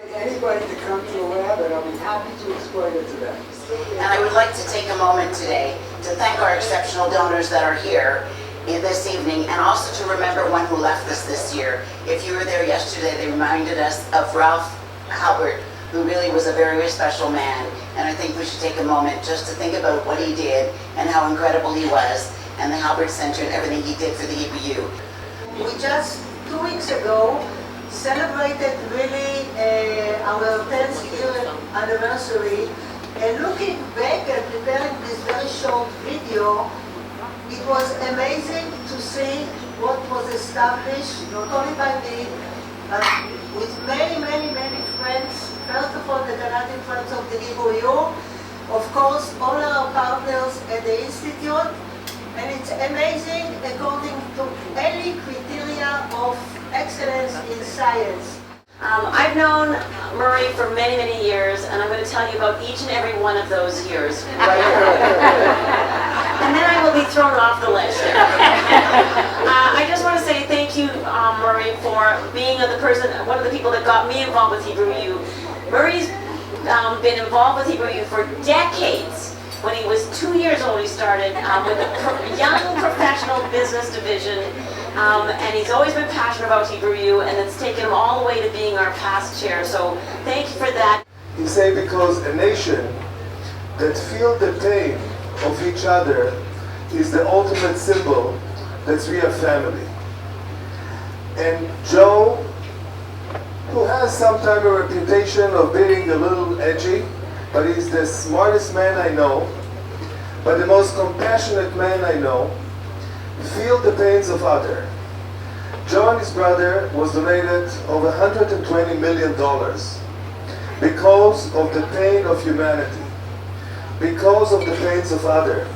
Anybody to come to the lab, and I'll be happy to explain it to them. And I would like to take a moment today to thank our exceptional donors that are here this evening, and also to remember one who left us this year. If you were there yesterday, they reminded us of Ralph Halbert, who really was a very, very special man. And I think we should take a moment just to think about what he did and how incredible he was, and the Halbert Center and everything he did for the EBU. We just 2 weeks ago celebrated really our 10th year anniversary, and looking back and preparing this very short video, it was amazing to see what was established, not only by me, but with many, many, many friends. First of all, the Canadian Friends of the EBU, of course, all our partners at the Institute, and it's amazing according to any criteria of excellence in science. I've known Murray for many, many years, and I'm going to tell you about each and every one of those years right here. And then I will be thrown off the list. I just want to say thank you, Murray, for being one of the people that got me involved with Hebrew U. Murray's been involved with Hebrew U for decades. When he was 2 years old, he started with a young professional business division, and he's always been passionate about Hebrew U, and it's taken him all the way to being our past chair. So thank you for that. He say because a nation that feel the pain of each other is the ultimate symbol that we are family. And Joe, who has sometimes a reputation of being a little edgy, but he's the smartest man I know, but the most compassionate man I know, feel the pains of others. Joe and his brother was donated over $120 million because of the pain of humanity, because of the pains of others.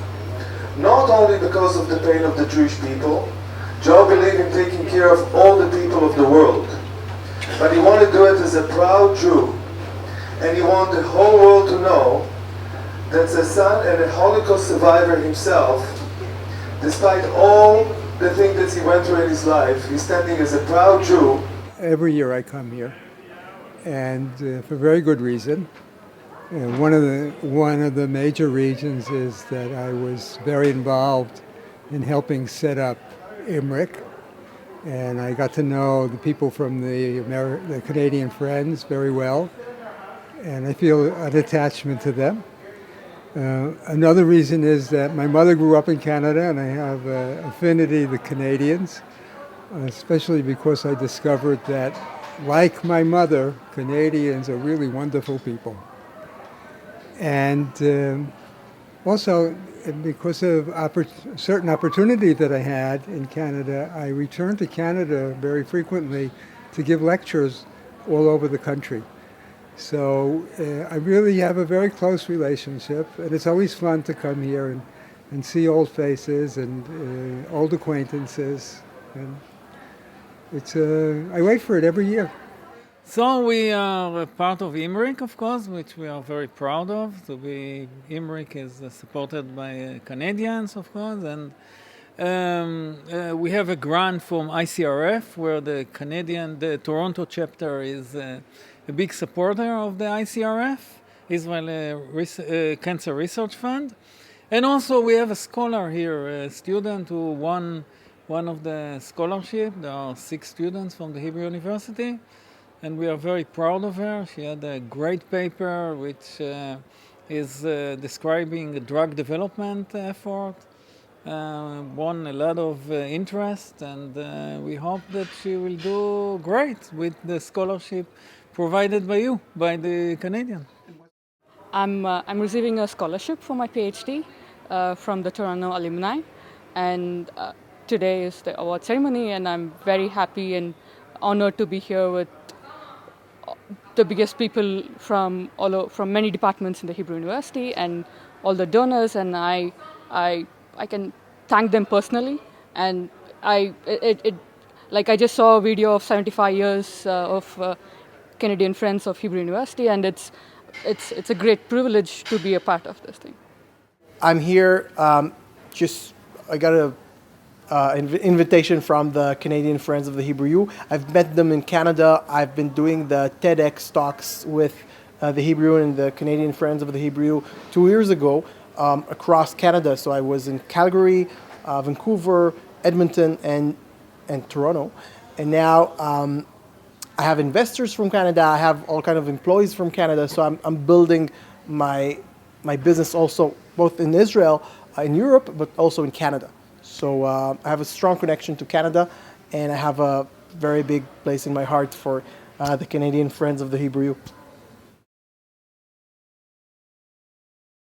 Not only because of the pain of the Jewish people. Joe believed in taking care of all the people of the world, but he wanted to do it as a proud Jew. And he wanted the whole world to know that the son and a Holocaust survivor himself, despite all the things that he went through in his life, he's standing as a proud Jew. Every year I come here, and for very good reason. And one of the major reasons is that I was very involved in helping set up IMRIC, and I got to know the people from the Canadian Friends very well. And I feel an attachment to them. Another reason is that my mother grew up in Canada, and I have affinity to the Canadians, especially because I discovered that, like my mother, Canadians are really wonderful people. And also, because of certain opportunity that I had in Canada, I returned to Canada very frequently to give lectures all over the country. So I really have a very close relationship, and it's always fun to come here and see old faces and old acquaintances. And I wait for it every year. So we are a part of IMRIC, of course, which we are very proud of. IMRIC is supported by Canadians, of course, and we have a grant from ICRF, where the Toronto chapter is a big supporter of the ICRF, Israel Cancer Research Fund. And also we have a scholar here, a student who won one of the scholarship. There are 6 students from the Hebrew University, and we are very proud of her. She had a great paper which is describing a drug development effort, won a lot of interest, and we hope that she will do great with the scholarship provided by you, by the Canadian. I'm receiving a scholarship for my PhD from the Toronto alumni, and today is the award ceremony, and I'm very happy and honored to be here with the biggest people from many departments in the Hebrew University and all the donors, and I can thank them personally. And I just saw a video of 75 years of Canadian Friends of Hebrew University, and it's a great privilege to be a part of this thing. I'm here. I got invitation from the Canadian Friends of the Hebrew U. I've met them in Canada. I've been doing the TEDx talks with the Hebrew and the Canadian Friends of the Hebrew 2 years ago across Canada. So I was in Calgary, Vancouver, Edmonton, and Toronto. And now I have investors from Canada. I have all kind of employees from Canada. So I'm building my business also both in Israel, in Europe, but also in Canada. So I have a strong connection to Canada, and I have a very big place in my heart for the Canadian Friends of the Hebrew.